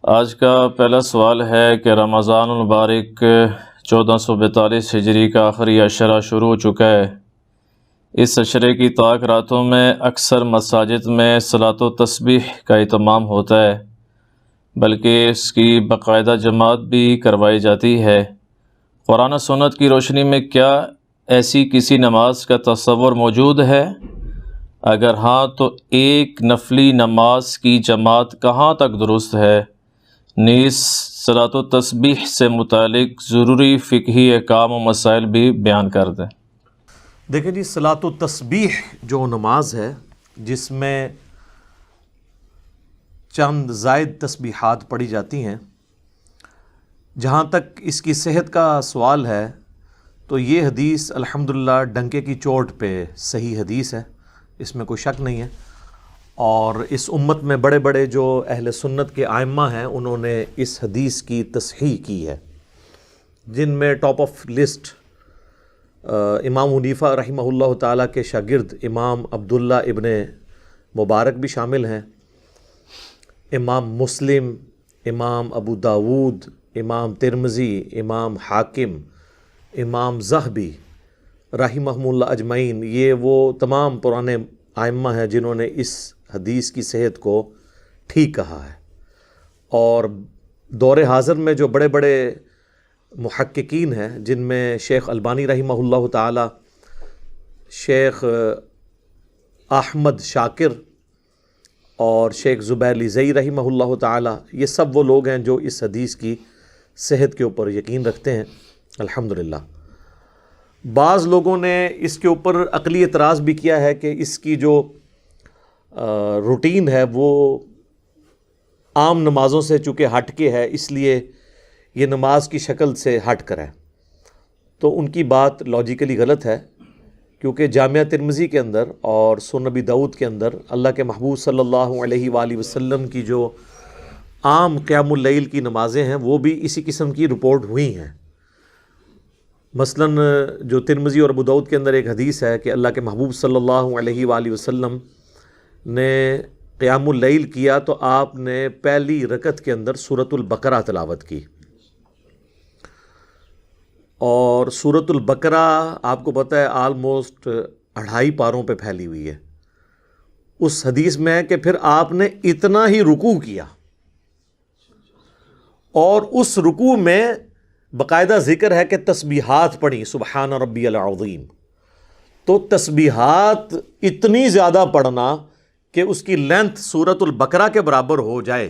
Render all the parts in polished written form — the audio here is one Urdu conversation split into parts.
آج کا پہلا سوال ہے کہ رمضان المبارک 1442 ہجری کا آخری عشرہ شروع ہو چکا ہے۔ اس عشرے کی طاق راتوں میں اکثر مساجد میں صلاۃ و تسبیح کا اہتمام ہوتا ہے، بلکہ اس کی باقاعدہ جماعت بھی کروائی جاتی ہے۔ قرآن و سنت کی روشنی میں کیا ایسی کسی نماز کا تصور موجود ہے؟ اگر ہاں تو ایک نفلی نماز کی جماعت کہاں تک درست ہے؟ نیز صلاۃ و تسبیح سے متعلق ضروری فقہی احکام و مسائل بھی بیان کر دیں۔ دیکھیں جی، صلاۃ و تسبیح جو نماز ہے جس میں چند زائد تسبیحات پڑھی جاتی ہیں، جہاں تک اس کی صحت کا سوال ہے تو یہ حدیث الحمدللہ ڈنکے کی چوٹ پہ صحیح حدیث ہے، اس میں کوئی شک نہیں ہے۔ اور اس امت میں بڑے بڑے جو اہل سنت کے ائمہ ہیں انہوں نے اس حدیث کی تصحیح کی ہے، جن میں ٹاپ آف لسٹ امام حنیفہ رحمہ اللہ تعالیٰ کے شاگرد امام عبداللہ ابن مبارک بھی شامل ہیں، امام مسلم، امام ابو داود، امام ترمذی، امام حاکم، امام ذہبی رحمہم اللہ اجمعین۔ یہ وہ تمام پرانے ائمہ ہیں جنہوں نے اس حدیث کی صحت کو ٹھیک کہا ہے۔ اور دور حاضر میں جو بڑے بڑے محققین ہیں، جن میں شیخ البانی رحمہ اللہ تعالی، شیخ احمد شاکر اور شیخ زبیر زئی رحمہ اللہ تعالی، یہ سب وہ لوگ ہیں جو اس حدیث کی صحت کے اوپر یقین رکھتے ہیں الحمدللہ۔ بعض لوگوں نے اس کے اوپر عقلی اعتراض بھی کیا ہے کہ اس کی جو روٹین ہے وہ عام نمازوں سے چونکہ ہٹ کے ہے، اس لیے یہ نماز کی شکل سے ہٹ کر ہے۔ تو ان کی بات لاجیکلی غلط ہے، کیونکہ جامعہ ترمذی کے اندر اور سنن نبی داؤد کے اندر اللہ کے محبوب صلی اللہ علیہ وآلہ وسلم کی جو عام قیام اللیل کی نمازیں ہیں وہ بھی اسی قسم کی رپورٹ ہوئی ہیں۔ مثلاً جو ترمذی اور ابو داؤد کے اندر ایک حدیث ہے کہ اللہ کے محبوب صلی اللہ علیہ وآلہ وسلم نے قیام اللیل کیا تو آپ نے پہلی رکعت کے اندر سورۃ البقرہ تلاوت کی، اور سورۃ البقرہ آپ کو پتہ ہے آلموسٹ 2.5 پاروں پہ پھیلی ہوئی ہے۔ اس حدیث میں ہے کہ پھر آپ نے اتنا ہی رکوع کیا، اور اس رکوع میں باقاعدہ ذکر ہے کہ تسبیحات پڑھی، سبحان ربی العظیم۔ تو تسبیحات اتنی زیادہ پڑھنا کہ اس کی لینتھ سورۃ البقرہ کے برابر ہو جائے،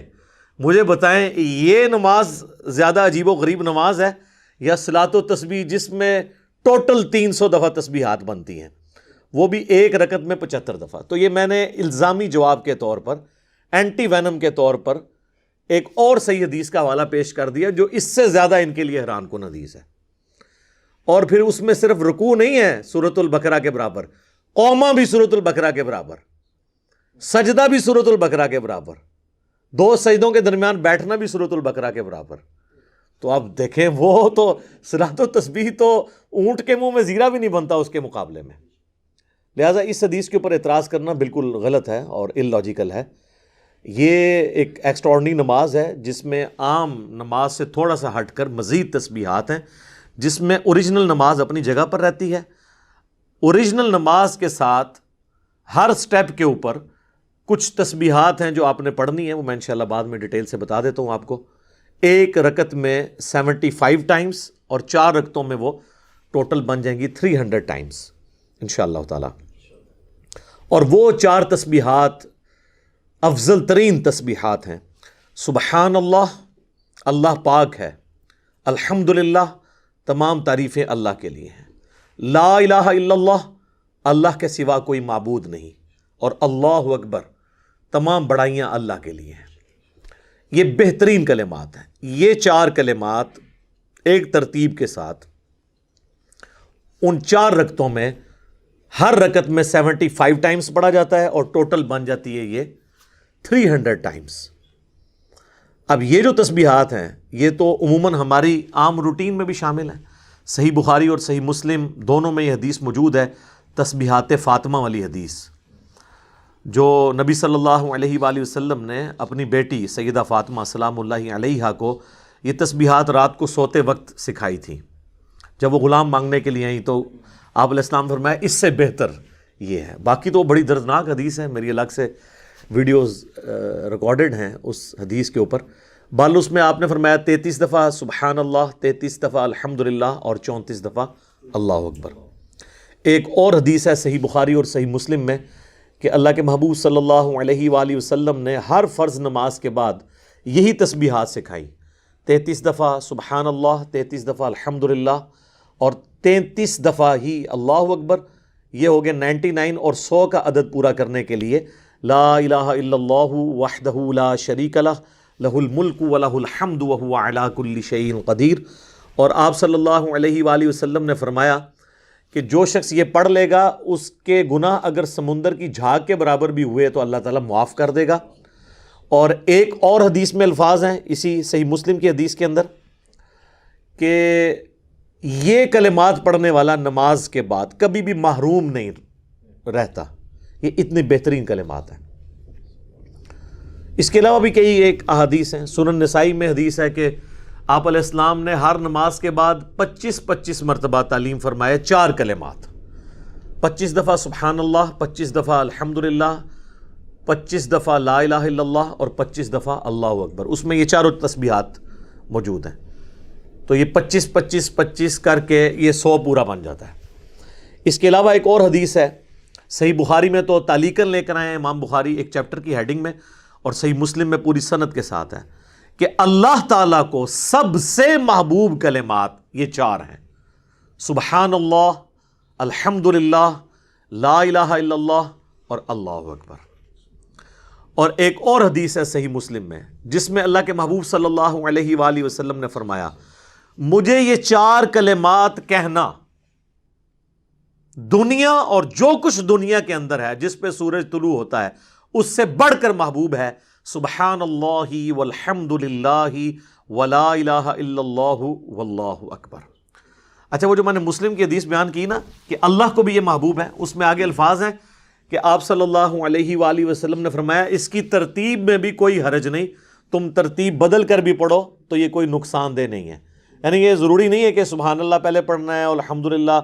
مجھے بتائیں یہ نماز زیادہ عجیب و غریب نماز ہے یا صلاۃ و تسبیح جس میں ٹوٹل 300 دفعہ تسبیحات بنتی ہیں، وہ بھی ایک رکعت میں 75 دفعہ؟ تو یہ میں نے الزامی جواب کے طور پر، اینٹی وینم کے طور پر ایک اور صحیح حدیث کا حوالہ پیش کر دیا جو اس سے زیادہ ان کے لیے حیران کن حدیث ہے۔ اور پھر اس میں صرف رکوع نہیں ہے سورۃ البقرہ کے برابر، قومہ بھی سورۃ البقرہ کے برابر، سجدہ بھی سورۃ البقرہ کے برابر، 2 سجدوں کے درمیان بیٹھنا بھی سورۃ البقرہ کے برابر۔ تو اب دیکھیں وہ تو صلاۃ و تسبیح تو اونٹ کے منہ میں زیرہ بھی نہیں بنتا اس کے مقابلے میں۔ لہٰذا اس حدیث کے اوپر اعتراض کرنا بالکل غلط ہے اور ان لاجیکل ہے۔ یہ ایک ایکسٹراڈنری نماز ہے جس میں عام نماز سے تھوڑا سا ہٹ کر مزید تسبیحات ہیں، جس میں اوریجنل نماز اپنی جگہ پر رہتی ہے۔ اوریجنل نماز کے ساتھ ہر سٹیپ کے اوپر کچھ تسبیحات ہیں جو آپ نے پڑھنی ہیں، وہ میں انشاءاللہ بعد میں ڈیٹیل سے بتا دیتا ہوں آپ کو۔ ایک رکعت میں 75 ٹائمز اور 4 رکعتوں میں وہ ٹوٹل بن جائیں گی 300 ٹائمز انشاءاللہ تعالی۔ اور وہ 4 تسبیحات افضل ترین تسبیحات ہیں۔ سبحان اللہ، اللہ پاک ہے، الحمدللہ، تمام تعریفیں اللہ کے لیے ہیں، لا الہ الا اللہ، اللہ کے سوا کوئی معبود نہیں، اور اللہ اکبر، تمام بڑائیاں اللہ کے لیے ہیں۔ یہ بہترین کلمات ہیں۔ یہ 4 کلمات ایک ترتیب کے ساتھ ان 4 رکعتوں میں ہر رکعت میں 75 ٹائمز پڑھا جاتا ہے، اور ٹوٹل بن جاتی ہے یہ 300 ٹائمز۔ اب یہ جو تسبیحات ہیں یہ تو عموماً ہماری عام روٹین میں بھی شامل ہیں۔ صحیح بخاری اور صحیح مسلم دونوں میں یہ حدیث موجود ہے، تسبیحات فاطمہ والی حدیث۔ جو نبی صلی اللہ علیہ وآلہ وسلم نے اپنی بیٹی سیدہ فاطمہ سلام اللہ علیہا کو یہ تسبیحات رات کو سوتے وقت سکھائی تھیں. جب وہ غلام مانگنے کے لیے آئیں تو آپ علیہ السلام فرمایا اس سے بہتر یہ ہے. باقی تو بڑی دردناک حدیث ہے، میری الگ سے ویڈیوز ریکارڈڈ ہیں اس حدیث کے اوپر. بال اس میں آپ نے فرمایا 33 دفعہ سبحان اللہ، 33 دفعہ الحمدللہ اور 34 دفعہ اللہ اکبر. ایک اور حدیث ہے صحیح بخاری اور صحیح مسلم میں کہ اللہ کے محبوب صلی اللہ علیہ وآلہ وسلم نے ہر فرض نماز کے بعد یہی تسبیحات سکھائی. 33 دفعہ سبحان اللہ، 33 دفعہ الحمدللہ اور 33 دفعہ ہی اللہ اکبر. یہ ہو گئے 99 اور 100 کا عدد پورا کرنے کے لیے لا الہ الا اللہ وحدہ لا شریک لہ لہ الملک ولہ الحمد وہو علی کل شیء قدیر. اور آپ صلی اللہ علیہ وآلہ وسلم نے فرمایا کہ جو شخص یہ پڑھ لے گا اس کے گناہ اگر سمندر کی جھاگ کے برابر بھی ہوئے تو اللہ تعالیٰ معاف کر دے گا. اور ایک اور حدیث میں الفاظ ہیں اسی صحیح مسلم کی حدیث کے اندر کہ یہ کلمات پڑھنے والا نماز کے بعد کبھی بھی محروم نہیں رہتا. یہ اتنے بہترین کلمات ہیں. اس کے علاوہ بھی کئی ایک احادیث ہیں. سنن نسائی میں حدیث ہے کہ آپ علیہ السلام نے ہر نماز کے بعد 25 مرتبہ تعلیم فرمائے 4 کلمات. 25 دفعہ سبحان اللہ، 25 دفعہ الحمدللہ، 25 دفعہ لا الہ الا اللہ اور 25 دفعہ اللہ اکبر. اس میں یہ چاروں تسبیحات موجود ہیں. تو یہ 25 کر کے یہ 100 پورا بن جاتا ہے. اس کے علاوہ ایک اور حدیث ہے صحیح بخاری میں تو تعلیقاً لے کر آئے ہیں امام بخاری ایک چیپٹر کی ہیڈنگ میں، اور صحیح مسلم میں پوری سند کے ساتھ ہے کہ اللہ تعالیٰ کو سب سے محبوب کلمات یہ 4 ہیں: سبحان اللہ، الحمدللہ، لا الہ الا اللہ اور اللہ اکبر. اور ایک اور حدیث ہے صحیح مسلم میں جس میں اللہ کے محبوب صلی اللہ علیہ وآلہ وسلم نے فرمایا مجھے یہ 4 کلمات کہنا دنیا اور جو کچھ دنیا کے اندر ہے جس پہ سورج طلوع ہوتا ہے اس سے بڑھ کر محبوب ہے: سبحان اللہ والحمد للہ ولا الہ الا اللہ واللہ اکبر. اچھا، وہ جو میں نے مسلم کی حدیث بیان کی نا کہ اللہ کو بھی یہ محبوب ہے، اس میں آگے الفاظ ہیں کہ آپ صلی اللہ علیہ وآلہ وسلم نے فرمایا اس کی ترتیب میں بھی کوئی حرج نہیں، تم ترتیب بدل کر بھی پڑھو تو یہ کوئی نقصان دہ نہیں ہے. یعنی یہ ضروری نہیں ہے کہ سبحان اللہ پہلے پڑھنا ہے اور الحمدللہ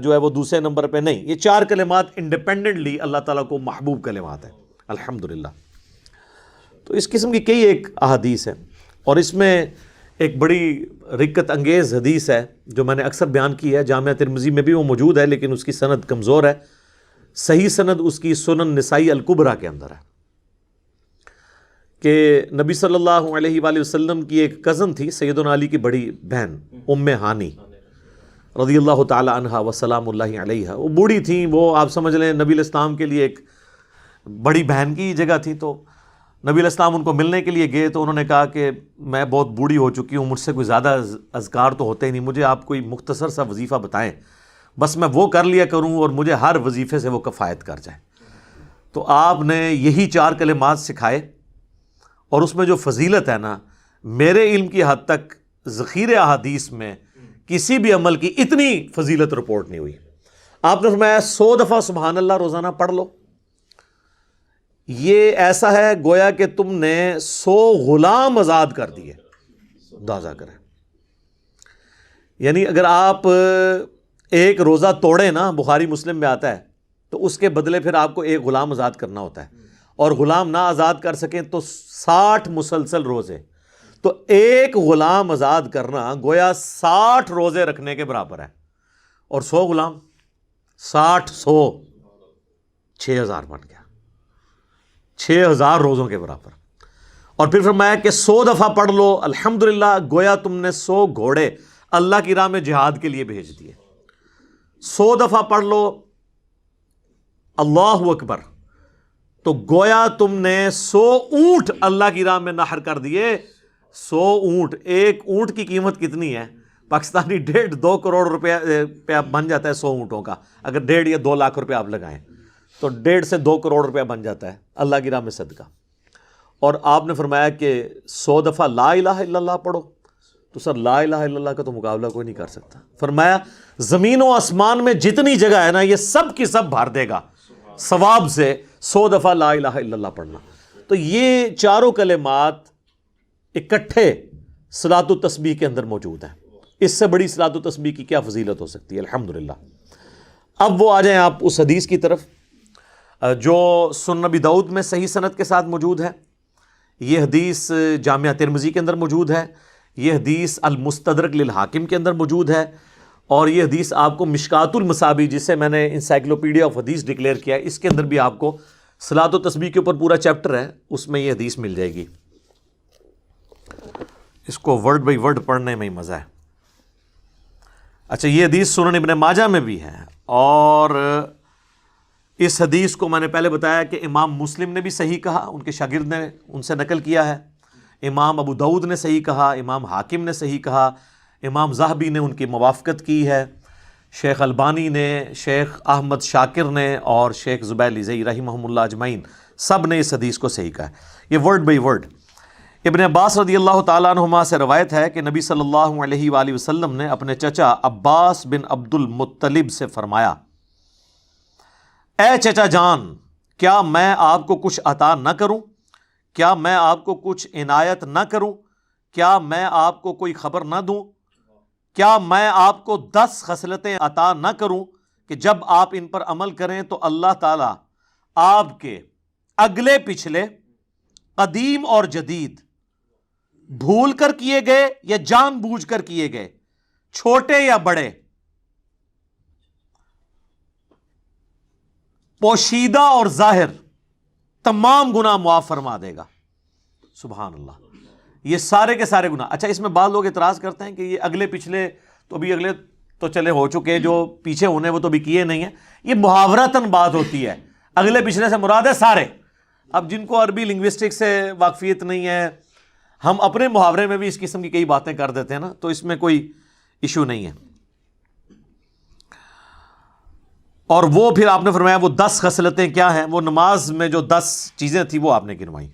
جو ہے وہ دوسرے نمبر پہ نہیں. یہ 4 کلمات انڈیپینڈنٹلی اللہ تعالیٰ کو محبوب کلمات ہیں الحمدللہ. تو اس قسم کی کئی ایک احادیث ہیں. اور اس میں ایک بڑی رکت انگیز حدیث ہے جو میں نے اکثر بیان کی ہے، جامعہ ترمذی میں بھی وہ موجود ہے لیکن اس کی سند کمزور ہے. صحیح سند اس کی سنن نسائی الکبریٰ کے اندر ہے کہ نبی صلی اللہ علیہ وآلہ وسلم کی ایک کزن تھی سیدنا علی کی بڑی بہن ام ہانی رضی اللہ تعالی عنہا وسلام اللہ علیہا. وہ بوڑھی تھیں، وہ آپ سمجھ لیں نبی علیہ السلام کے لیے ایک بڑی بہن کی جگہ تھی. تو نبی علیہ السلام ان کو ملنے کے لیے گئے تو انہوں نے کہا کہ میں بہت بوڑھی ہو چکی ہوں، مجھ سے کوئی زیادہ اذکار تو ہوتے ہی نہیں، مجھے آپ کوئی مختصر سا وظیفہ بتائیں، بس میں وہ کر لیا کروں اور مجھے ہر وظیفے سے وہ کفایت کر جائے. تو آپ نے یہی 4 کلمات سکھائے اور اس میں جو فضیلت ہے نا، میرے علم کی حد تک ذخیرہ احادیث میں کسی بھی عمل کی اتنی فضیلت رپورٹ نہیں ہوئی. آپ نے فرمایا 100 دفعہ سبحان اللہ روزانہ پڑھ لو، یہ ایسا ہے گویا کہ تم نے 100 غلام آزاد کر دیے. اندازہ کریں، یعنی اگر آپ ایک روزہ توڑیں نا، بخاری مسلم میں آتا ہے، تو اس کے بدلے پھر آپ کو ایک غلام آزاد کرنا ہوتا ہے، اور غلام نہ آزاد کر سکیں تو 60 مسلسل روزے. تو ایک غلام آزاد کرنا گویا 60 روزے رکھنے کے برابر ہے. اور 100 غلام 60 6000 بن گیا، 6000 روزوں کے برابر. اور پھر فرمایا کہ 100 دفعہ پڑھ لو الحمدللہ، گویا تم نے 100 گھوڑے اللہ کی راہ میں جہاد کے لیے بھیج دیے. 100 دفعہ پڑھ لو اللہ اکبر، تو گویا تم نے 100 اونٹ اللہ کی راہ میں نحر کر دیے. 100 اونٹ، ایک اونٹ کی قیمت کتنی ہے؟ پاکستانی 1.5-2 کروڑ روپیہ بن جاتا ہے 100 اونٹوں کا. اگر 1.5 یا 2 لاکھ روپے آپ لگائیں تو 1.5 سے 2 کروڑ روپیہ بن جاتا ہے اللہ کی راہ میں صدقہ. اور آپ نے فرمایا کہ 100 دفعہ لا الہ الا اللہ پڑھو. تو سر لا الہ الا اللہ کا تو مقابلہ کوئی نہیں کر سکتا. فرمایا زمین و آسمان میں جتنی جگہ ہے نا، یہ سب کی سب بھر دے گا ثواب سے 100 دفعہ لا الہ الا اللہ پڑھنا. تو یہ چاروں کلمات اکٹھے صلاۃ و تسبیح کے اندر موجود ہیں. اس سے بڑی صلاۃ و تسبیح کی کیا فضیلت ہو سکتی ہے؟ الحمدللہ. اب وہ آ جائیں آپ اس حدیث کی طرف جو سنن نبی داؤد میں صحیح سند کے ساتھ موجود ہے. یہ حدیث جامعہ ترمذی کے اندر موجود ہے. یہ حدیث المستدرک للحاکم کے اندر موجود ہے. اور یہ حدیث آپ کو مشکات المصابیح، جسے میں نے انسائکلوپیڈیا آف حدیث ڈکلیئر کیا ہے، اس کے اندر بھی آپ کو صلاۃ و تسبیح کے اوپر پورا چیپٹر ہے، اس میں یہ حدیث مل جائے گی. اس کو ورڈ بائی ورڈ پڑھنے میں ہی مزہ ہے. اچھا، یہ حدیث سنن ابن ماجہ میں بھی ہے، اور اس حدیث کو میں نے پہلے بتایا کہ امام مسلم نے بھی صحیح کہا، ان کے شاگرد نے ان سے نقل کیا ہے. امام ابو داؤد نے صحیح کہا، امام حاکم نے صحیح کہا، امام ذہبی نے ان کی موافقت کی ہے، شیخ البانی نے، شیخ احمد شاکر نے، اور شیخ زبیر لیزئی رحمہم اللہ اجمعین، سب نے اس حدیث کو صحیح کہا ہے. یہ ورڈ بائی ورڈ. ابن عباس رضی اللہ تعالیٰ عنہما سے روایت ہے کہ نبی صلی اللہ علیہ وآلہ وسلم نے اپنے چچا عباس بن عبد المطلب سے فرمایا، اے چچا جان، کیا میں آپ کو کچھ عطا نہ کروں؟ کیا میں آپ کو کچھ عنایت نہ کروں؟ کیا میں آپ کو کوئی خبر نہ دوں؟ کیا میں آپ کو 10 خصلتیں عطا نہ کروں کہ جب آپ ان پر عمل کریں تو اللہ تعالیٰ آپ کے اگلے پچھلے، قدیم اور جدید، بھول کر کیے گئے یا جان بوجھ کر کیے گئے، چھوٹے یا بڑے، پوشیدہ اور ظاہر، تمام گناہ معاف فرما دے گا. سبحان اللہ. یہ سارے کے سارے گناہ. اچھا، اس میں بعض لوگ اعتراض کرتے ہیں کہ یہ اگلے پچھلے تو بھی اگلے تو چلے ہو چکے، جو پیچھے ہونے وہ تو بھی کیے نہیں ہیں. یہ محاورتاً بات ہوتی ہے. اگلے پچھلے سے مراد ہے سارے. اب جن کو عربی لنگوسٹک سے واقفیت نہیں ہے، ہم اپنے محاورے میں بھی اس قسم کی کئی باتیں کر دیتے ہیں نا، تو اس میں کوئی ایشو نہیں ہے. اور وہ پھر آپ نے فرمایا وہ 10 خصلتیں کیا ہیں؟ وہ نماز میں جو 10 چیزیں تھیں وہ آپ نے گنوائی.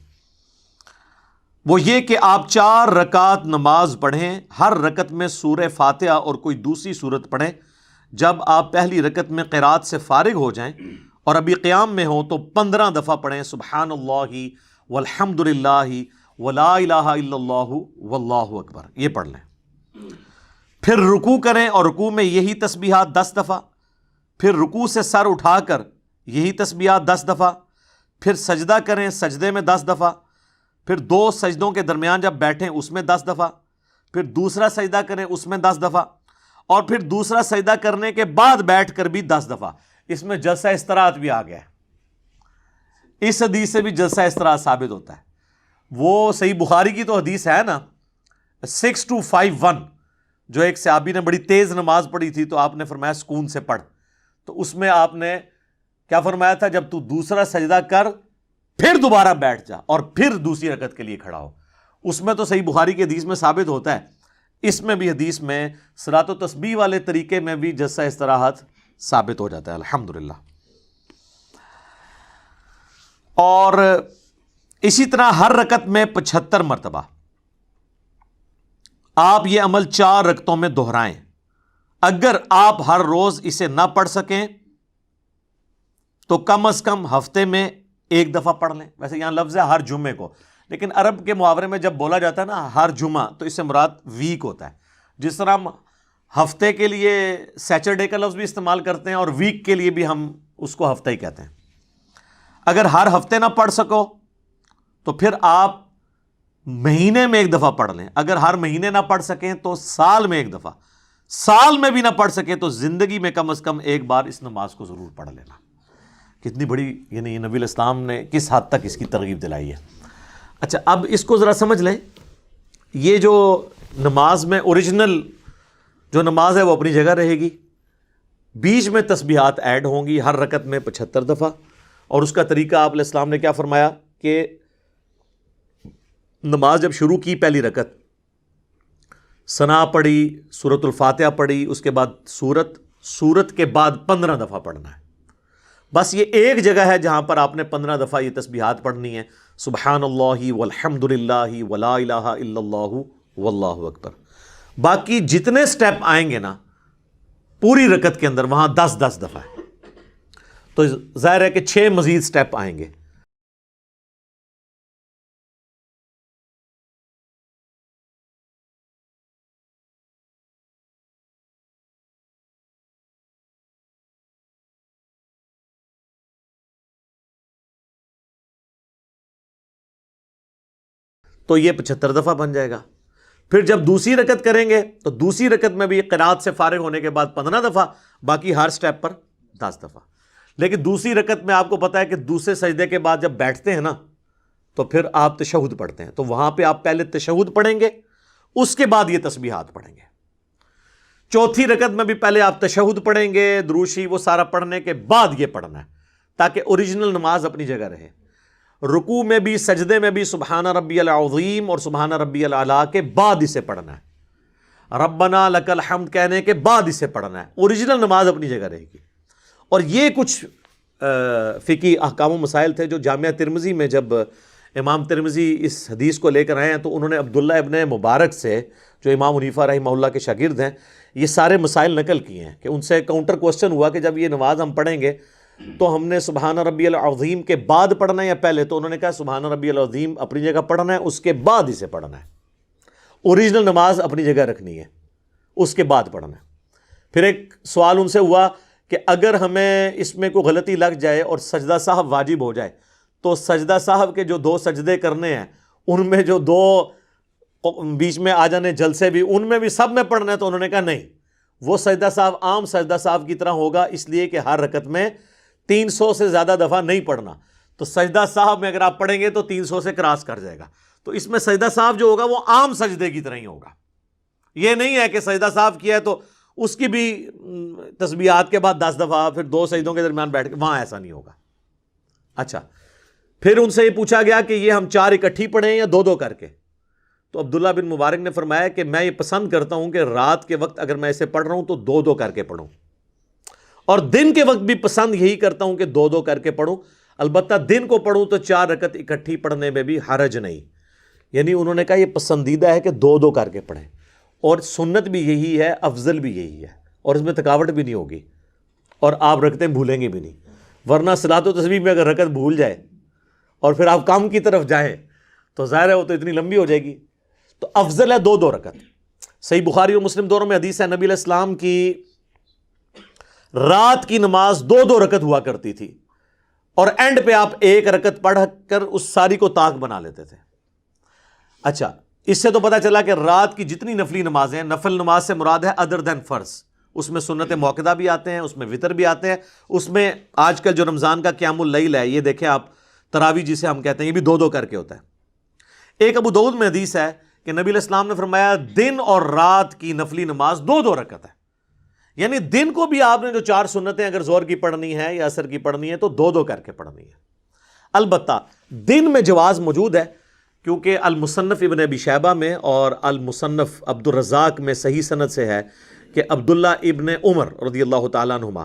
وہ یہ کہ آپ 4 رکعت نماز پڑھیں، ہر رکعت میں سورہ فاتحہ اور کوئی دوسری سورت پڑھیں. جب آپ پہلی رکعت میں قرات سے فارغ ہو جائیں اور ابھی قیام میں ہوں تو 15 دفعہ پڑھیں سبحان اللہ والحمد للہ ولا الہ الا اللہ واللہ اکبر. یہ پڑھ لیں. پھر رکوع کریں اور رکوع میں یہی تسبیحات 10 دفعہ. پھر رکوع سے سر اٹھا کر یہی تسبیحات 10 دفعہ. پھر سجدہ کریں، سجدے میں 10 دفعہ. پھر 2 سجدوں کے درمیان جب بیٹھیں اس میں 10 دفعہ. پھر دوسرا سجدہ کریں اس میں 10 دفعہ. اور پھر دوسرا سجدہ کرنے کے بعد بیٹھ کر بھی 10 دفعہ. اس میں جلسہ استراحت بھی آ گیا ہے. اس حدیث سے بھی جلسہ استراحت ثابت ہوتا ہے. وہ صحیح بخاری کی تو حدیث ہے نا 6251، جو ایک صحابی نے بڑی تیز نماز پڑھی تھی تو آپ نے فرمایا سکون سے پڑھ. تو اس میں آپ نے کیا فرمایا تھا؟ جب تو دوسرا سجدہ کر پھر دوبارہ بیٹھ جا اور پھر دوسری رکعت کے لیے کھڑا ہو. اس میں تو صحیح بخاری کی حدیث میں ثابت ہوتا ہے. اس میں بھی حدیث میں صلاۃ و تسبیح والے طریقے میں بھی جلسہ استراحت ثابت ہو جاتا ہے الحمدللہ. اور اسی طرح ہر رکعت میں 75 مرتبہ آپ یہ عمل 4 رکعتوں میں دہرائیں. اگر آپ ہر روز اسے نہ پڑھ سکیں تو کم از کم ہفتے میں 1 دفعہ پڑھ لیں. ویسے یہاں لفظ ہے ہر جمعے کو، لیکن عرب کے محاورے میں جب بولا جاتا ہے نا ہر جمعہ تو اس سے مراد ویک ہوتا ہے. جس طرح ہم ہفتے کے لیے سیچرڈے کا لفظ بھی استعمال کرتے ہیں اور ویک کے لیے بھی ہم اس کو ہفتہ ہی کہتے ہیں. اگر ہر ہفتے نہ پڑھ سکو تو پھر آپ مہینے میں 1 دفعہ پڑھ لیں. اگر ہر مہینے نہ پڑھ سکیں تو سال میں 1 دفعہ. سال میں بھی نہ پڑھ سکیں تو زندگی میں کم از کم 1 بار اس نماز کو ضرور پڑھ لینا. کتنی بڑی، یعنی نبی الاسلام نے کس حد تک اس کی ترغیب دلائی ہے. اچھا، اب اس کو ذرا سمجھ لیں. یہ جو نماز میں اوریجنل جو نماز ہے وہ اپنی جگہ رہے گی، بیچ میں تسبیحات ایڈ ہوں گی ہر رکعت میں 75 دفعہ. اور اس کا طریقہ آپ علیہ السلام نے کیا فرمایا کہ نماز جب شروع کی پہلی رکعت ثنا پڑھی، سورۃ الفاتحہ پڑھی، اس کے بعد سورت کے بعد 15 دفعہ پڑھنا ہے. بس یہ ایک جگہ ہے جہاں پر آپ نے 15 دفعہ یہ تسبیحات پڑھنی ہے سبحان اللہ والحمد للہ ولا الہ الا اللہ واللہ اکبر. باقی جتنے سٹیپ آئیں گے نا پوری رکعت کے اندر وہاں 10 دفعہ ہے. تو ظاہر ہے کہ 6 مزید سٹیپ آئیں گے. تو یہ 75 دفعہ بن جائے گا. پھر جب دوسری رکعت کریں گے تو دوسری رکعت میں بھی قرات سے فارغ ہونے کے بعد 15 دفعہ، باقی ہر سٹیپ پر 10 دفعہ. لیکن دوسری رکعت میں آپ کو پتا ہے کہ دوسرے سجدے کے بعد جب بیٹھتے ہیں نا تو پھر آپ تشہد پڑھتے ہیں، تو وہاں پہ آپ پہلے تشہد پڑھیں گے، اس کے بعد یہ تسبیحات پڑھیں گے. چوتھی رکعت میں بھی پہلے آپ تشہد پڑھیں گے، درود شریف وہ سارا پڑھنے کے بعد یہ پڑھنا ہے تاکہ اوریجنل نماز اپنی جگہ رہے. رکوع میں بھی سجدے میں بھی سبحان ربی العظیم اور سبحان ربی الاعلیٰ کے بعد اسے پڑھنا ہے. ربنا لک الحمد کہنے کے بعد اسے پڑھنا ہے. اوریجنل نماز اپنی جگہ رہے گی. اور یہ کچھ فقہی احکام و مسائل تھے جو جامعہ ترمذی میں جب امام ترمذی اس حدیث کو لے کر آئے ہیں تو انہوں نے عبداللہ ابن مبارک سے جو امام حنیفہ رحمہ اللہ کے شاگرد ہیں یہ سارے مسائل نقل کیے ہیں کہ ان سے کاؤنٹر کوسچن ہوا کہ جب یہ نماز ہم پڑھیں گے تو ہم نے سبحان ربی العظیم کے بعد پڑھنا ہے یا پہلے؟ تو انہوں نے کہا سبحان ربی العظیم اپنی جگہ پڑھنا ہے، اس کے بعد اسے پڑھنا ہے. اوریجنل نماز اپنی جگہ رکھنی ہے، اس کے بعد پڑھنا ہے. پھر ایک سوال ان سے ہوا کہ اگر ہمیں اس میں کوئی غلطی لگ جائے اور سجدہ صاحب واجب ہو جائے تو سجدہ صاحب کے جو 2 سجدے کرنے ہیں ان میں جو 2 بیچ میں آ جانے جلسے بھی ان میں بھی سب میں پڑھنا ہے. تو انہوں نے کہا نہیں، وہ سجدہ صاحب عام سجدہ صاحب کی طرح ہوگا، اس لیے کہ ہر رکعت میں 300 سے زیادہ دفعہ نہیں پڑھنا. تو سجدہ صاحب میں اگر آپ پڑھیں گے تو 300 سے کراس کر جائے گا. تو اس میں سجدہ صاحب جو ہوگا وہ عام سجدے کی طرح ہی ہوگا. یہ نہیں ہے کہ سجدہ صاحب کیا ہے تو اس کی بھی تسبیحات کے بعد 10 دفعہ پھر 2 سجدوں کے درمیان بیٹھ کے، وہاں ایسا نہیں ہوگا. اچھا، پھر ان سے یہ پوچھا گیا کہ یہ ہم 4 اکٹھی پڑھیں یا 2 کر کے؟ تو عبداللہ بن مبارک نے فرمایا کہ میں یہ پسند کرتا ہوں کہ رات کے وقت اگر میں اسے پڑھ رہا ہوں تو 2 کر کے پڑھوں، اور دن کے وقت بھی پسند یہی کرتا ہوں کہ 2 کر کے پڑھوں. البتہ دن کو پڑھوں تو 4 رکعت اکٹھی پڑھنے میں بھی حرج نہیں. یعنی انہوں نے کہا یہ پسندیدہ ہے کہ 2 کر کے پڑھیں، اور سنت بھی یہی ہے، افضل بھی یہی ہے، اور اس میں تھکاوٹ بھی نہیں ہوگی اور آپ رکعتیں بھولیں گے بھی نہیں. ورنہ صلاۃ و تسبیح میں اگر رکعت بھول جائے اور پھر آپ کام کی طرف جائیں تو ظاہر ہے وہ تو اتنی لمبی ہو جائے گی. تو افضل ہے 2 رکعت. صحیح بخاری اور مسلم دونوں میں حدیث ہے، نبی علیہ السلام کی رات کی نماز 2 رکعت ہوا کرتی تھی، اور اینڈ پہ آپ 1 رکعت پڑھ کر اس ساری کو طاق بنا لیتے تھے. اچھا، اس سے تو پتہ چلا کہ رات کی جتنی نفلی نمازیں ہیں، نفل نماز سے مراد ہے ادر دین فرض، اس میں سنت موقدہ بھی آتے ہیں، اس میں وطر بھی آتے ہیں، اس میں آج کل جو رمضان کا قیام اللیل ہے یہ دیکھیں آپ، تراویح جسے ہم کہتے ہیں، یہ بھی 2 کر کے ہوتا ہے. ایک ابو داؤد میں حدیث ہے کہ نبی علیہ السلام نے فرمایا دن اور رات کی نفلی نماز 2 رکعت ہے. یعنی دن کو بھی آپ نے جو 4 سنتیں اگر زور کی پڑھنی ہے یا عصر کی پڑھنی ہے تو 2 کر کے پڑھنی ہے. البتہ دن میں جواز موجود ہے، کیونکہ المصنف ابن ابی شیبہ میں اور المصنف عبد الرزاق میں صحیح سند سے ہے کہ عبداللہ ابن عمر رضی اللہ تعالیٰ عنہما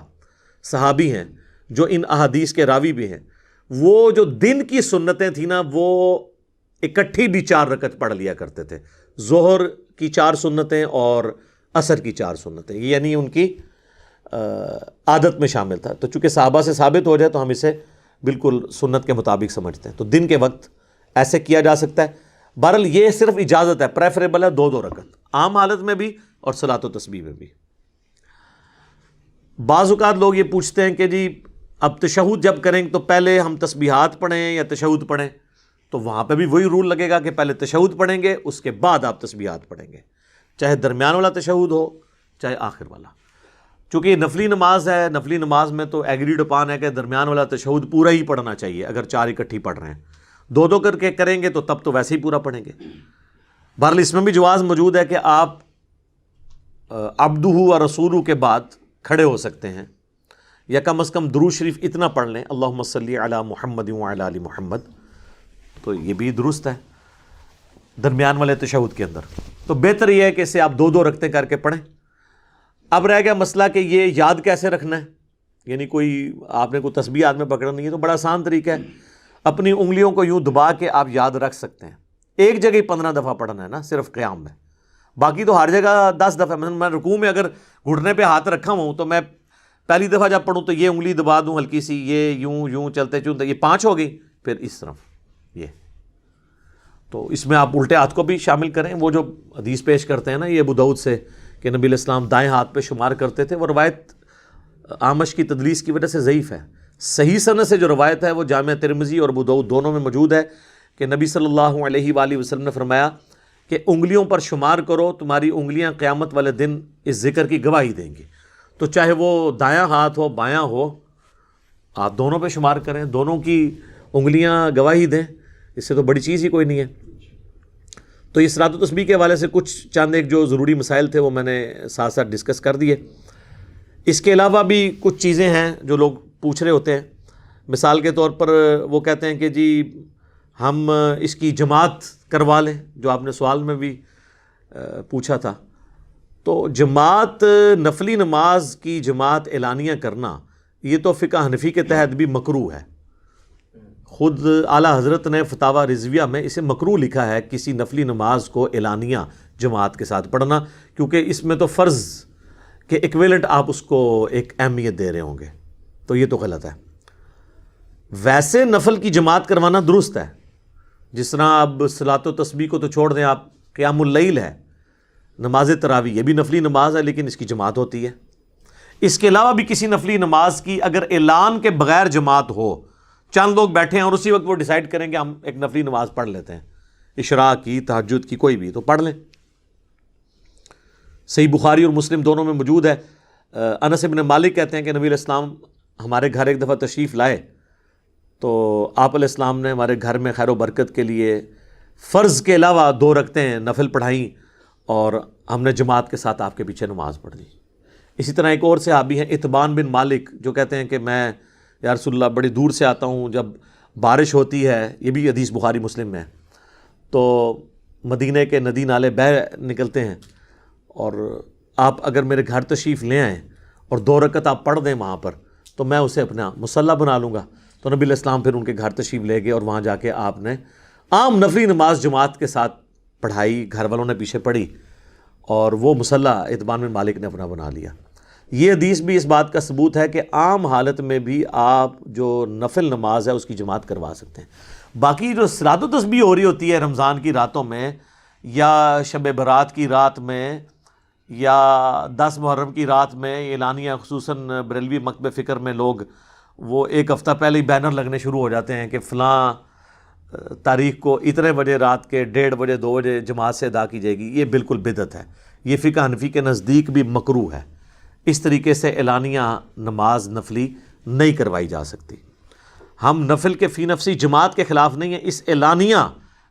صحابی ہیں جو ان احادیث کے راوی بھی ہیں، وہ جو دن کی سنتیں تھیں نا وہ اکٹھی بھی 4 رکعت پڑھ لیا کرتے تھے. ظہر کی 4 سنتیں اور عصر کی 4 سنتیں، یعنی ان کی عادت میں شامل تھا. تو چونکہ صحابہ سے ثابت ہو جائے تو ہم اسے بالکل سنت کے مطابق سمجھتے ہیں. تو دن کے وقت ایسے کیا جا سکتا ہے. بہرحال یہ صرف اجازت ہے، پریفریبل ہے 2 رکعت، عام حالت میں بھی اور صلاۃ و تسبیح میں بھی. بعض اوقات لوگ یہ پوچھتے ہیں کہ جی اب تشہد جب کریں تو پہلے ہم تسبیحات پڑھیں یا تشہد پڑھیں؟ تو وہاں پہ بھی وہی رول لگے گا کہ پہلے تشہد پڑھیں گے، اس کے بعد آپ تسبیحات پڑھیں گے، چاہے درمیان والا تشہد ہو چاہے آخر والا. چونکہ یہ نفلی نماز ہے، نفلی نماز میں تو ایگریڈ اپان ہے کہ درمیان والا تشہد پورا ہی پڑھنا چاہیے. اگر 4 اکٹھی پڑھ رہے ہیں 2 کر کے کریں گے تو تب تو ویسے ہی پورا پڑھیں گے. بہرحال اس میں بھی جواز موجود ہے کہ آپ عبدہ و رسولہ کے بعد کھڑے ہو سکتے ہیں، یا کم از کم درود شریف اتنا پڑھ لیں، اللہم صلی علی محمد وعلی آل محمد، تو یہ بھی درست ہے درمیان والے تشہد کے اندر. تو بہتر یہ ہے کہ اسے آپ 2 رکعتیں کر کے پڑھیں. اب رہ گیا مسئلہ کہ یہ یاد کیسے رکھنا ہے. یعنی کوئی آپ نے کوئی تسبیح ہاتھ میں پکڑنی ہے تو بڑا آسان طریقہ ہے، اپنی انگلیوں کو یوں دبا کے آپ یاد رکھ سکتے ہیں. ایک جگہ ہی 15 دفعہ پڑھنا ہے نا صرف قیام میں، باقی تو ہر جگہ 10 دفعہ. میں رکوع میں اگر گھٹنے پہ ہاتھ رکھا ہوں تو میں پہلی دفعہ جب پڑھوں تو یہ انگلی دبا دوں ہلکی سی، یہ یوں یوں چلتے چلتے یہ 5 ہو گئی، پھر اس طرف یہ. تو اس میں آپ الٹے ہاتھ کو بھی شامل کریں. وہ جو حدیث پیش کرتے ہیں نا یہ ابو داؤد سے کہ نبی علیہ السلام دائیں ہاتھ پہ شمار کرتے تھے، وہ روایت اعمش کی تدلیس کی وجہ سے ضعیف ہے. صحیح سند سے جو روایت ہے وہ جامع ترمذی اور ابو داؤد دونوں میں موجود ہے کہ نبی صلی اللہ علیہ وآلہ وسلم نے فرمایا کہ انگلیوں پر شمار کرو، تمہاری انگلیاں قیامت والے دن اس ذکر کی گواہی دیں گی. تو چاہے وہ دایاں ہاتھ ہو بایاں ہو، آپ دونوں پہ شمار کریں، دونوں کی انگلیاں گواہی دیں، اس سے تو بڑی چیز ہی کوئی نہیں ہے. تو یہ صلاۃ و تسبیح کے حوالے سے کچھ چند ایک جو ضروری مسائل تھے وہ میں نے ساتھ ساتھ ڈسکس کر دیے. اس کے علاوہ بھی کچھ چیزیں ہیں جو لوگ پوچھ رہے ہوتے ہیں. مثال کے طور پر وہ کہتے ہیں کہ جی ہم اس کی جماعت کروا لیں، جو آپ نے سوال میں بھی پوچھا تھا. تو جماعت، نفلی نماز کی جماعت اعلانیہ کرنا یہ تو فقہ حنفی کے تحت بھی مکروہ ہے. خود اعلیٰ حضرت نے فتاویٰ رضویہ میں اسے مکروہ لکھا ہے کسی نفلی نماز کو اعلانیہ جماعت کے ساتھ پڑھنا، کیونکہ اس میں تو فرض کے ایکویلنٹ آپ اس کو ایک اہمیت دے رہے ہوں گے، تو یہ تو غلط ہے. ویسے نفل کی جماعت کروانا درست ہے، جس طرح اب صلاۃ و تسبیح کو تو چھوڑ دیں، آپ قیام اللیل ہے، نماز تراویح یہ بھی نفلی نماز ہے لیکن اس کی جماعت ہوتی ہے. اس کے علاوہ بھی کسی نفلی نماز کی اگر اعلان کے بغیر جماعت ہو، چند لوگ بیٹھے ہیں اور اسی وقت وہ ڈیسائیڈ کریں کہ ہم ایک نفلی نماز پڑھ لیتے ہیں، اشراق کی، تہجد کی، کوئی بھی، تو پڑھ لیں. صحیح بخاری اور مسلم دونوں میں موجود ہے. انس بن مالک کہتے ہیں کہ نبی علیہ السلام ہمارے گھر ایک دفعہ تشریف لائے تو آپ علیہ السلام نے ہمارے گھر میں خیر و برکت کے لیے فرض کے علاوہ 2 رکعتیں نفل پڑھائیں اور ہم نے جماعت کے ساتھ آپ کے پیچھے نماز پڑھ لی. اسی طرح ایک اور صحابی ہیں اتبان بن مالک، جو کہتے ہیں کہ میں یا رسول اللہ بڑی دور سے آتا ہوں، جب بارش ہوتی ہے، یہ بھی حدیث بخاری مسلم میں ہے، تو مدینہ کے ندی نالے بہہ نکلتے ہیں، اور آپ اگر میرے گھر تشریف لے آئیں اور 2 رکعت آپ پڑھ دیں وہاں پر، تو میں اسے اپنا مصلی بنا لوں گا. تو نبی علیہ السلام پھر ان کے گھر تشریف لے گئے اور وہاں جا کے آپ نے عام نفلی نماز جماعت کے ساتھ پڑھائی، گھر والوں نے پیچھے پڑھی، اور وہ مصلی اتبان بن مالک نے اپنا بنا لیا. یہ حدیث بھی اس بات کا ثبوت ہے کہ عام حالت میں بھی آپ جو نفل نماز ہے اس کی جماعت کروا سکتے ہیں. باقی جو صلاۃ و تسبیح ہو رہی ہوتی ہے رمضان کی راتوں میں یا شب برات کی رات میں یا 10 محرم کی رات میں، اعلانیہ خصوصاً بریلوی مکتب فکر میں لوگ وہ 1 ہفتہ پہلے ہی بینر لگنے شروع ہو جاتے ہیں کہ فلاں تاریخ کو اتنے بجے رات کے 1:30 بجے 2 بجے جماعت سے ادا کی جائے گی. یہ بالکل بدعت ہے، یہ فقہ حنفی کے نزدیک بھی مکروہ ہے. اس طریقے سے اعلانیہ نماز نفلی نہیں کروائی جا سکتی. ہم نفل کے فی نفسی جماعت کے خلاف نہیں ہیں، اس اعلانیہ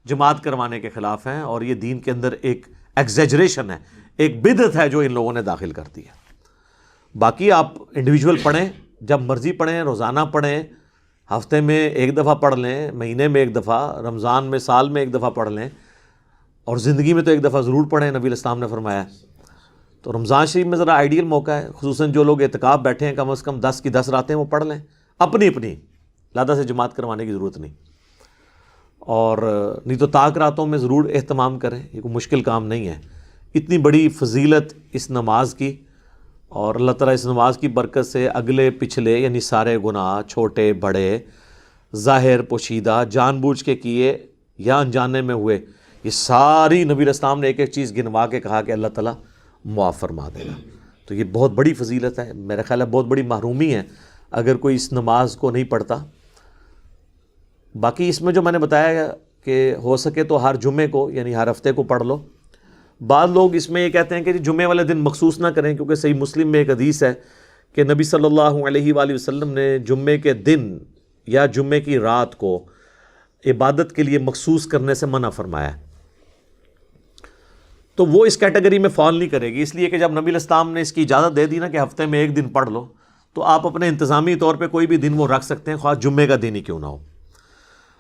جماعت کروانے کے خلاف ہیں، اور یہ دین کے اندر ایک ایگزیجریشن ہے، ایک بدعت ہے جو ان لوگوں نے داخل کر دی ہے. باقی آپ انڈیویجول پڑھیں، جب مرضی پڑھیں، روزانہ پڑھیں، ہفتے میں 1 دفعہ پڑھ لیں، مہینے میں 1 دفعہ، رمضان میں سال میں 1 دفعہ پڑھ لیں، اور زندگی میں تو 1 دفعہ ضرور پڑھیں، نبی علیہ السلام نے فرمایا. تو رمضان شریف میں ذرا آئیڈیل موقع ہے، خصوصاً جو لوگ اعتکاف بیٹھے ہیں، کم از کم 10 کی 10 راتیں وہ پڑھ لیں اپنی لادہ سے جماعت کروانے کی ضرورت نہیں. اور نہیں تو طاق راتوں میں ضرور اہتمام کریں، یہ کوئی مشکل کام نہیں ہے. اتنی بڑی فضیلت اس نماز کی، اور اللہ تعالیٰ اس نماز کی برکت سے اگلے پچھلے یعنی سارے گناہ، چھوٹے بڑے، ظاہر پوشیدہ، جان بوجھ کے کیے یا انجانے میں ہوئے، یہ ساری نبی علیہ السلام نے ایک ایک چیز گنوا کے کہا کہ اللہ تعالیٰ معاف فرما دے گا. تو یہ بہت بڑی فضیلت ہے، میرا خیال ہے بہت بڑی محرومی ہے اگر کوئی اس نماز کو نہیں پڑھتا. باقی اس میں جو میں نے بتایا کہ ہو سکے تو ہر جمعے کو یعنی ہر ہفتے کو پڑھ لو. بعض لوگ اس میں یہ کہتے ہیں کہ جمعے والے دن مخصوص نہ کریں، کیونکہ صحیح مسلم میں ایک حدیث ہے کہ نبی صلی اللہ علیہ وآلہ وسلم نے جمعے کے دن یا جمعے کی رات کو عبادت کے لیے مخصوص کرنے سے منع فرمایا ہے. تو وہ اس کیٹیگری میں فال نہیں کرے گی، اس لیے کہ جب نبی علیہ السلام نے اس کی اجازت دے دی نا کہ ہفتے میں 1 دن پڑھ لو، تو آپ اپنے انتظامی طور پہ کوئی بھی دن وہ رکھ سکتے ہیں، خواہ جمعے کا دن ہی کیوں نہ ہو.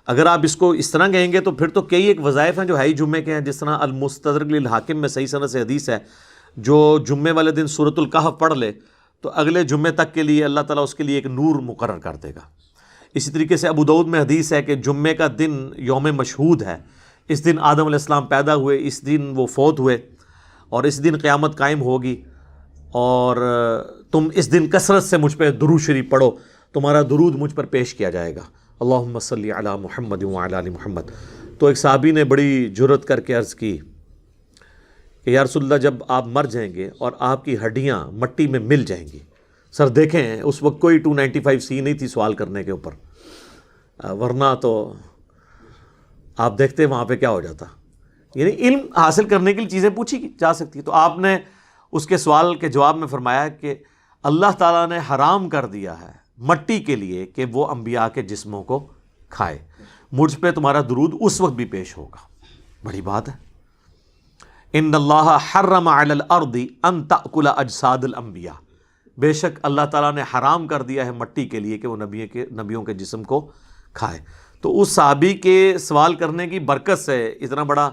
اگر آپ اس کو اس طرح کہیں گے تو پھر تو کئی ایک وظائف ہیں جو ہے ہی جمعے کے ہیں، جس طرح المستدرک للحاکم میں صحیح سند سے حدیث ہے، جو جمعے والے دن سورۃ الکہف پڑھ لے تو اگلے جمعے تک کے لیے اللہ تعالیٰ اس کے لیے ایک نور مقرر کر دے گا. اسی طریقے سے ابو داؤد میں حدیث ہے کہ جمعے کا دن یوم مشہود ہے، اس دن آدم علیہ السلام پیدا ہوئے، اس دن وہ فوت ہوئے، اور اس دن قیامت قائم ہوگی. اور تم اس دن کثرت سے مجھ پہ درود شریف پڑھو، تمہارا درود مجھ پر پیش کیا جائے گا، اللہم صلی علی محمد وعلی آل محمد۔ تو ایک صحابی نے بڑی جرأت کر کے عرض کی کہ یا رسول اللہ جب آپ مر جائیں گے اور آپ کی ہڈیاں مٹی میں مل جائیں گی، سر دیکھیں اس وقت کوئی 295C نہیں تھی سوال کرنے کے اوپر، ورنہ تو آپ دیکھتے وہاں پہ کیا ہو جاتا۔ یعنی علم حاصل کرنے کے لیے چیزیں پوچھی جا سکتی، تو آپ نے اس کے سوال کے جواب میں فرمایا کہ اللہ تعالیٰ نے حرام کر دیا ہے مٹی کے لیے کہ وہ انبیاء کے جسموں کو کھائے، مجھ پہ تمہارا درود اس وقت بھی پیش ہوگا۔ بڑی بات ہے۔ ان اللہ حرم علی الارض ان تأکل اجساد الانبیاء، بے شک اللہ تعالیٰ نے حرام کر دیا ہے مٹی کے لیے کہ وہ نبیوں کے جسم کو کھائے۔ تو اس صحابی کے سوال کرنے کی برکت سے اتنا بڑا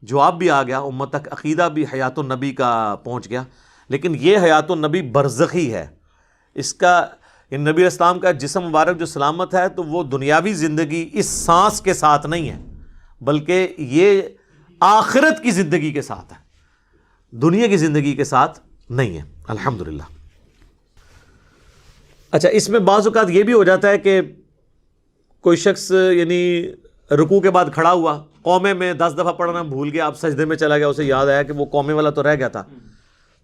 جواب بھی آ گیا، امت تک عقیدہ بھی حیات النبی کا پہنچ گیا۔ لیکن یہ حیات النبی برزخی ہے، اس کا نبی اسلام کا جسم مبارک جو سلامت ہے تو وہ دنیاوی زندگی اس سانس کے ساتھ نہیں ہے، بلکہ یہ آخرت کی زندگی کے ساتھ ہے، دنیا کی زندگی کے ساتھ نہیں ہے، الحمدللہ۔ اچھا، اس میں بعض اوقات یہ بھی ہو جاتا ہے کہ کوئی شخص یعنی رکوع کے بعد کھڑا ہوا، قومے میں 10 دفعہ پڑھنا بھول گیا، آپ سجدے میں چلا گیا، اسے یاد آیا کہ وہ قومے والا تو رہ گیا تھا،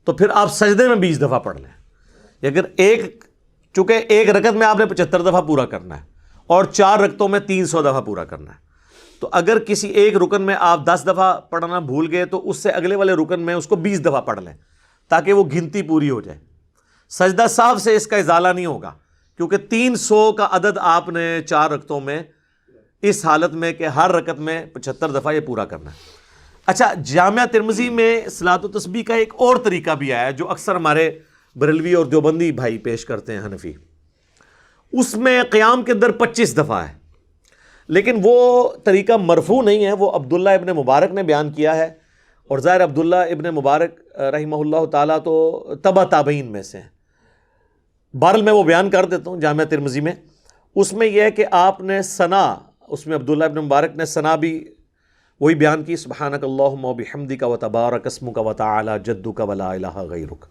تو پھر آپ سجدے میں 20 دفعہ پڑھ لیں۔ اگر چونکہ ایک رکعت میں آپ نے 75 دفعہ پورا کرنا ہے اور 4 رکعتوں میں 300 دفعہ پورا کرنا ہے، تو اگر کسی ایک رکن میں آپ 10 دفعہ پڑھنا بھول گئے تو اس سے اگلے والے رکن میں اس کو 20 دفعہ پڑھ لیں تاکہ وہ گنتی پوری ہو جائے۔ سجدہ سہو سے اس کا ازالہ نہیں ہوگا، کیونکہ 300 کا عدد آپ نے 4 رکعتوں میں اس حالت میں کہ ہر رکعت میں 75 دفعہ یہ پورا کرنا ہے۔ اچھا، جامعہ ترمذی میں صلاۃ و تسبیح کا ایک اور طریقہ بھی آیا ہے جو اکثر ہمارے بریلوی اور دیوبندی بھائی پیش کرتے ہیں، حنفی، اس میں قیام کے اندر 25 دفعہ ہے، لیکن وہ طریقہ مرفوع نہیں ہے، وہ عبداللہ ابن مبارک نے بیان کیا ہے، اور ظاہر عبداللہ ابن مبارک رحمہ اللہ تعالیٰ تو تبع تابعین میں سے ہیں۔ بہرحال میں وہ بیان کر دیتا ہوں جامعہ ترمذی میں، اس میں یہ ہے کہ آپ نے ثنا، اس میں عبداللہ ابن مبارک نے ثنا بھی وہی بیان کی، سبحانک اللہم و بحمدک و تبارک اسمک و تعالی جدک و لا الہ غیرک۔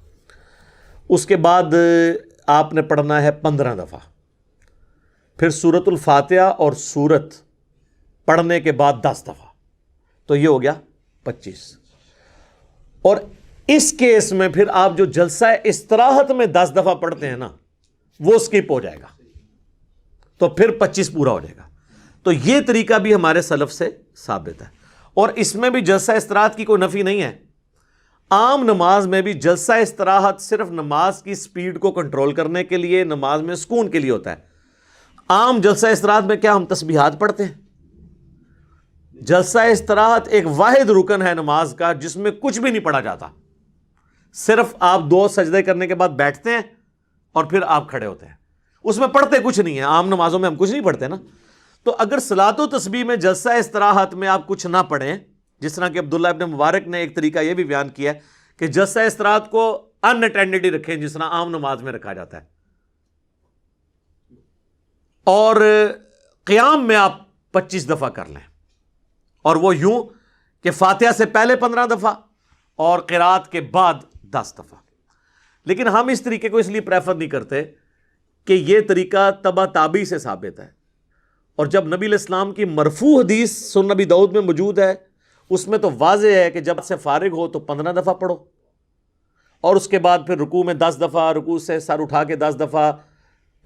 اس کے بعد آپ نے پڑھنا ہے 15 دفعہ، پھر سورۃ الفاتحہ اور سورت پڑھنے کے بعد 10 دفعہ، تو یہ ہو گیا 25۔ اور اس کیس میں پھر آپ جو جلسہ استراحت میں 10 دفعہ پڑھتے ہیں نا، وہ سکپ ہو جائے گا، تو پھر 25 پورا ہو جائے گا۔ تو یہ طریقہ بھی ہمارے سلف سے ثابت ہے، اور اس میں بھی جلسہ استراحت کی کوئی نفی نہیں ہے۔ عام نماز میں بھی جلسہ استراحت صرف نماز کی سپیڈ کو کنٹرول کرنے کے لیے، نماز میں سکون کے لیے ہوتا ہے۔ عام جلسہ استراحت میں کیا ہم تسبیحات پڑھتے ہیں؟ جلسہ استراحت ایک واحد رکن ہے نماز کا جس میں کچھ بھی نہیں پڑھا جاتا، صرف آپ 2 سجدے کرنے کے بعد بیٹھتے ہیں اور پھر آپ کھڑے ہوتے ہیں، اس میں پڑھتے کچھ نہیں ہے۔ عام نمازوں میں ہم کچھ نہیں پڑھتے نا، تو اگر صلاۃ و تسبیح میں جلسہ استراحت میں آپ کچھ نہ پڑھیں، جس طرح کہ عبداللہ ابن مبارک نے ایک طریقہ یہ بھی بیان کیا ہے کہ جلسہ استراحت کو ان اٹینڈڈ ہی رکھیں جس طرح عام نماز میں رکھا جاتا ہے، اور قیام میں آپ 25 دفعہ کر لیں، اور وہ یوں کہ فاتحہ سے پہلے 15 دفعہ اور قرات کے بعد 10 دفعہ۔ لیکن ہم اس طریقے کو اس لیے پریفر نہیں کرتے کہ یہ طریقہ تبع تابعی سے ثابت ہے، اور جب نبی علیہ السلام کی مرفوع حدیث سنن نبی داؤد میں موجود ہے، اس میں تو واضح ہے کہ جب سے فارغ ہو تو 15 دفعہ پڑھو، اور اس کے بعد پھر رکوع میں 10 دفعہ، رکوع سے سر اٹھا کے 10 دفعہ،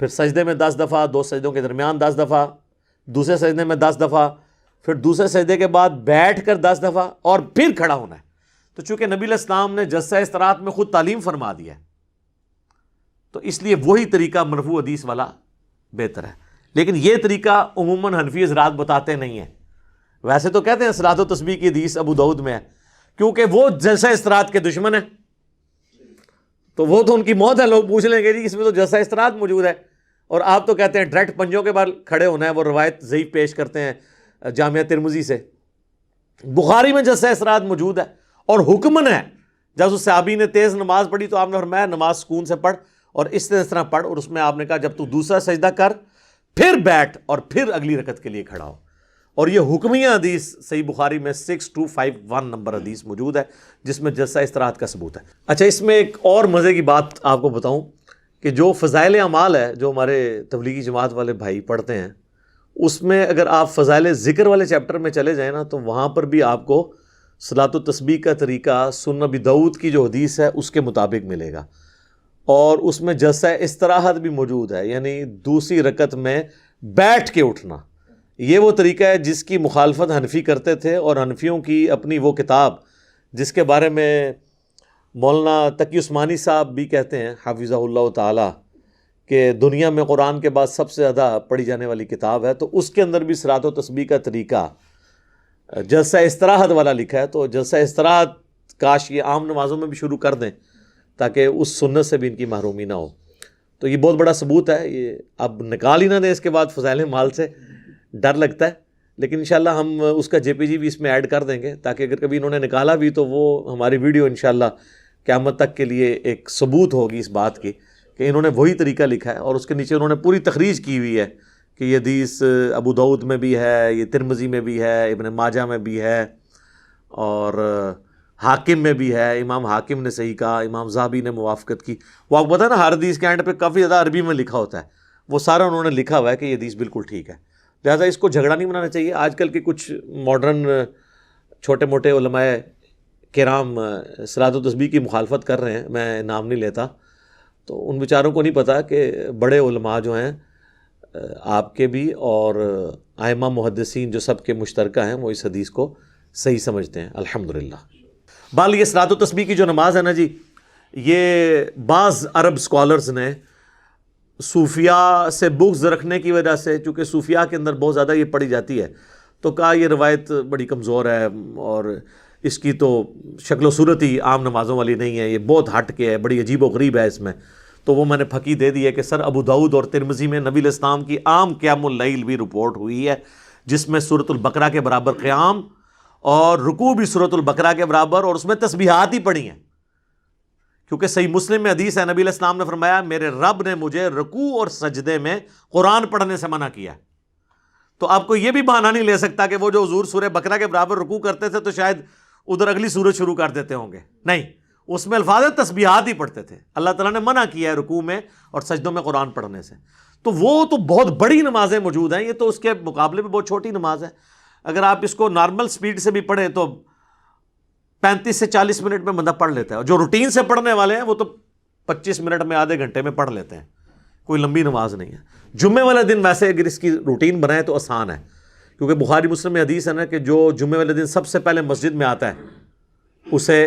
پھر سجدے میں 10 دفعہ، 2 سجدوں کے درمیان 10 دفعہ، دوسرے سجدے میں 10 دفعہ، پھر دوسرے سجدے کے بعد بیٹھ کر 10 دفعہ، اور پھر کھڑا ہونا ہے۔ تو چونکہ نبی علیہ السلام نے جلسہ استراحت میں خود تعلیم فرما دیا ہے، تو اس لیے وہی طریقہ مرفوع حدیث والا بہتر ہے۔ لیکن یہ طریقہ عموماً حنفی حضرات بتاتے نہیں ہیں، ویسے تو کہتے ہیں صلاۃ و تسبیح کی حدیث ابو داؤد میں ہے، کیونکہ وہ جلسہ استراحت کے دشمن ہیں، تو وہ تو ان کی موت ہے۔ لوگ پوچھ لیں گے جی اس میں تو جلسہ استراحت موجود ہے، اور آپ تو کہتے ہیں ڈائریکٹ پنجوں کے بال کھڑے ہونا ہے۔ وہ روایت ضعیف پیش کرتے ہیں جامعہ ترمذی سے، بخاری میں جلسہ استراحت موجود ہے، اور حکمن ہے۔ جب اس صحابی نے تیز نماز پڑھی تو آپ نے فرمایا نماز سکون سے پڑھ، اور اس طرح پڑھ، اور اس میں آپ نے کہا جب تو دوسرا سجدہ کر پھر بیٹھ اور پھر اگلی رکعت کے لیے کھڑا ہو۔ اور یہ حکمیہ حدیث صحیح بخاری میں 6251 نمبر حدیث موجود ہے جس میں جلسہ استراحت کا ثبوت ہے۔ اچھا، اس میں ایک اور مزے کی بات آپ کو بتاؤں کہ جو فضائل اعمال ہے جو ہمارے تبلیغی جماعت والے بھائی پڑھتے ہیں، اس میں اگر آپ فضائل ذکر والے چیپٹر میں چلے جائیں نا تو وہاں پر بھی آپ کو صلاۃ و تسبیح کا طریقہ سنن ابی داؤد کی جو حدیث ہے اس کے مطابق ملے گا، اور اس میں جلسہ استراحت بھی موجود ہے، یعنی دوسری رکعت میں بیٹھ کے اٹھنا۔ یہ وہ طریقہ ہے جس کی مخالفت حنفی کرتے تھے، اور حنفیوں کی اپنی وہ کتاب جس کے بارے میں مولانا تقی عثمانی صاحب بھی کہتے ہیں حافظہ اللہ تعالی کہ دنیا میں قرآن کے بعد سب سے زیادہ پڑھی جانے والی کتاب ہے، تو اس کے اندر بھی صلاۃ و تسبیح کا طریقہ جلسہ استراحت والا لکھا ہے۔ تو جلسہ استراحت کاش یہ عام نمازوں میں بھی شروع کر دیں تاکہ اس سنت سے بھی ان کی محرومی نہ ہو۔ تو یہ بہت بڑا ثبوت ہے، یہ اب نکال ہی نہ دیں اس کے بعد فضائل مال سے، ڈر لگتا ہے، لیکن انشاءاللہ ہم اس کا JPG بھی اس میں ایڈ کر دیں گے تاکہ اگر کبھی انہوں نے نکالا بھی تو وہ ہماری ویڈیو انشاءاللہ قیامت تک کے لیے ایک ثبوت ہوگی اس بات کی کہ انہوں نے وہی طریقہ لکھا ہے، اور اس کے نیچے انہوں نے پوری تخریج کی ہوئی ہے کہ یہ حدیث ابو داؤد میں بھی ہے، یہ ترمذی میں بھی ہے، ابن ماجہ میں بھی ہے، اور حاکم میں بھی ہے، امام حاکم نے صحیح کہا، امام ذہبی نے موافقت کی۔ وہ آپ کو پتہ ہے نا ہر حدیث کے اینڈ پہ کافی زیادہ عربی میں لکھا ہوتا ہے، وہ سارا انہوں نے لکھا ہوا ہے کہ یہ حدیث بالکل ٹھیک ہے، لہٰذا اس کو جھگڑا نہیں بنانا چاہیے۔ آج کل کے کچھ ماڈرن چھوٹے موٹے علماء کرام صلاۃ و تسبیح کی مخالفت کر رہے ہیں، میں نام نہیں لیتا، تو ان بیچاروں کو نہیں پتہ کہ بڑے علماء جو ہیں آپ کے بھی اور ائمہ محدثین جو سب کے مشترکہ ہیں وہ اس حدیث کو صحیح سمجھتے ہیں الحمدللہ۔ بال یہ صلاۃ و تسبیح کی جو نماز ہے نا جی، یہ بعض عرب سکالرز نے صوفیاء سے بغض رکھنے کی وجہ سے، چونکہ صوفیاء کے اندر بہت زیادہ یہ پڑھی جاتی ہے، تو کہا یہ روایت بڑی کمزور ہے اور اس کی تو شکل و صورت ہی عام نمازوں والی نہیں ہے، یہ بہت ہٹ کے ہے، بڑی عجیب و غریب ہے اس میں۔ تو وہ میں نے پھکی دے دی ہے کہ سر ابو داؤد اور ترمذی میں نبی علیہ السلام کی عام قیام اللیل بھی رپورٹ ہوئی ہے جس میں سورۃ البقرہ کے برابر قیام اور رکوع بھی سورۃ البقرہ کے برابر، اور اس میں تسبیحات ہی پڑھی ہیں، کیونکہ صحیح مسلم میں حدیث ہے نبی علیہ السلام نے فرمایا میرے رب نے مجھے رکوع اور سجدے میں قرآن پڑھنے سے منع کیا ہے۔ تو آپ کو یہ بھی بہانہ نہیں لے سکتا کہ وہ جو حضور سورہ بقرہ کے برابر رکوع کرتے تھے تو شاید ادھر اگلی سورت شروع کر دیتے ہوں گے، نہیں، اس میں الفاظ تسبیحات ہی پڑھتے تھے۔ اللہ تعالیٰ نے منع کیا ہے رکوع میں اور سجدوں میں قرآن پڑھنے سے، تو وہ تو بہت بڑی نمازیں موجود ہیں، یہ تو اس کے مقابلے میں بہت چھوٹی نماز ہے۔ اگر آپ اس کو نارمل سپیڈ سے بھی پڑھیں تو 35 سے 40 منٹ میں بندہ پڑھ لیتا ہے، اور جو روٹین سے پڑھنے والے ہیں وہ تو 25 منٹ میں آدھے گھنٹے میں پڑھ لیتے ہیں، کوئی لمبی نماز نہیں ہے۔ جمعے والے دن ویسے اگر اس کی روٹین بنائے تو آسان ہے، کیونکہ بخاری مسلم میں حدیث ہے نا کہ جو جمعے والے دن سب سے پہلے مسجد میں آتا ہے اسے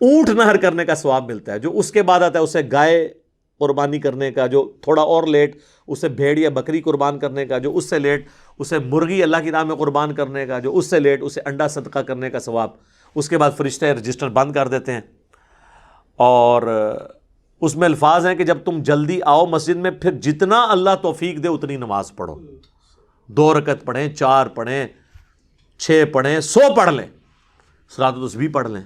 اونٹ نہر کرنے کا ثواب ملتا ہے، جو اس کے بعد آتا ہے اسے گائے قربانی کرنے کا، جو تھوڑا اور لیٹ اسے بھیڑ یا بکری قربان کرنے کا، جو اس سے لیٹ اسے مرغی اللہ کی راہ میں قربان کرنے کا، جو اس سے لیٹ اسے انڈا صدقہ کرنے کا ثواب۔ اس کے بعد فرشتے رجسٹر بند کر دیتے ہیں، اور اس میں الفاظ ہیں کہ جب تم جلدی آؤ مسجد میں پھر جتنا اللہ توفیق دے اتنی نماز پڑھو، 2 رکعت پڑھیں، 4 پڑھیں، 6 پڑھیں، 100 پڑھ لیں، صلاۃ و تسبیح پڑھ لیں،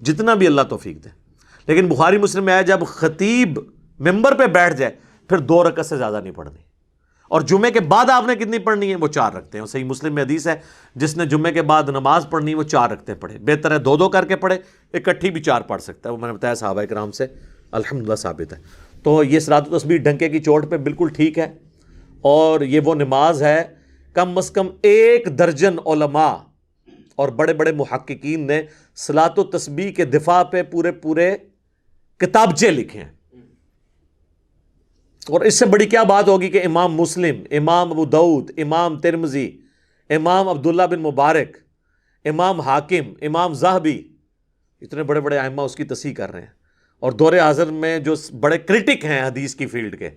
جتنا بھی اللہ توفیق دے۔ لیکن بخاری مسلم میں ہے جب خطیب ممبر پہ بیٹھ جائے پھر 2 رکعت سے زیادہ نہیں پڑھنی، اور جمعے کے بعد آپ نے کتنی پڑھنی ہے؟ وہ 4 رکھتے ہیں۔ صحیح مسلم میں حدیث ہے جس نے جمعے کے بعد نماز پڑھنی وہ 4 رکھتے پڑھے، بہتر ہے 2 کر کے پڑھے، اکٹھی بھی 4 پڑھ سکتا ہے، وہ میں نے بتایا صحابہ کرام سے الحمدللہ ثابت ہے۔ تو یہ صلاۃ و تسبیح ڈنکے کی چوٹ پہ بالکل ٹھیک ہے، اور یہ وہ نماز ہے کم از کم 1 درجن علماء اور بڑے بڑے محققین نے صلاۃ و تسبیح کے دفاع پہ پورے کتابچے لکھے ہیں، اور اس سے بڑی کیا بات ہوگی کہ امام مسلم، امام ابو داؤد، امام ترمذی، امام عبداللہ بن مبارک، امام حاکم، امام ذہبی، اتنے بڑے بڑے ائمہ اس کی تصحیح کر رہے ہیں، اور دور حاضر میں جو بڑے کرٹک ہیں حدیث کی فیلڈ کے،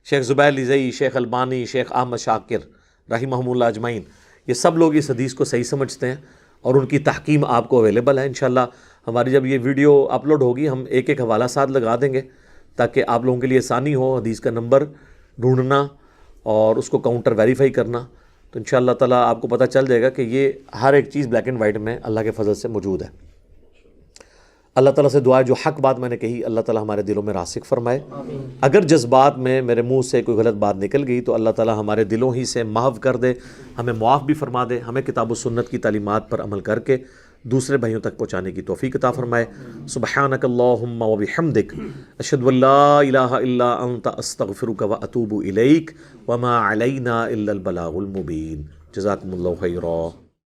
شیخ زبیر لزئی، شیخ البانی، شیخ احمد شاکر رحمہم اللہ اجمعین، یہ سب لوگ اس حدیث کو صحیح سمجھتے ہیں، اور ان کی تحکیم آپ کو اویلیبل ہے۔ انشاءاللہ ہماری جب یہ ویڈیو اپلوڈ ہوگی ہم ایک حوالہ ساتھ لگا دیں گے تاکہ آپ لوگوں کے لیے آسانی ہو حدیث کا نمبر ڈھونڈنا اور اس کو کاؤنٹر ویریفائی کرنا، تو انشاءاللہ تعالیٰ آپ کو پتہ چل جائے گا کہ یہ ہر ایک چیز بلیک اینڈ وائٹ میں اللہ کے فضل سے موجود ہے۔ اللہ تعالیٰ سے دعا ہے جو حق بات میں نے کہی اللہ تعالیٰ ہمارے دلوں میں راسخ فرمائے. اگر جذبات میں میرے منہ سے کوئی غلط بات نکل گئی تو اللہ تعالیٰ ہمارے دلوں ہی سے محو کر دے, ہمیں معاف بھی فرما دے, ہمیں کتاب و سنت کی تعلیمات پر عمل کر کے دوسرے بھائیوں تک پہنچانے کی توفیق عطا فرمائے. سبحانک اللہم و بحمدک اشہد ان لا الہ الا انت استغفرک و اتوب الیک وما علینا الا البلاغ المبین. جزاکم اللہ خیرا.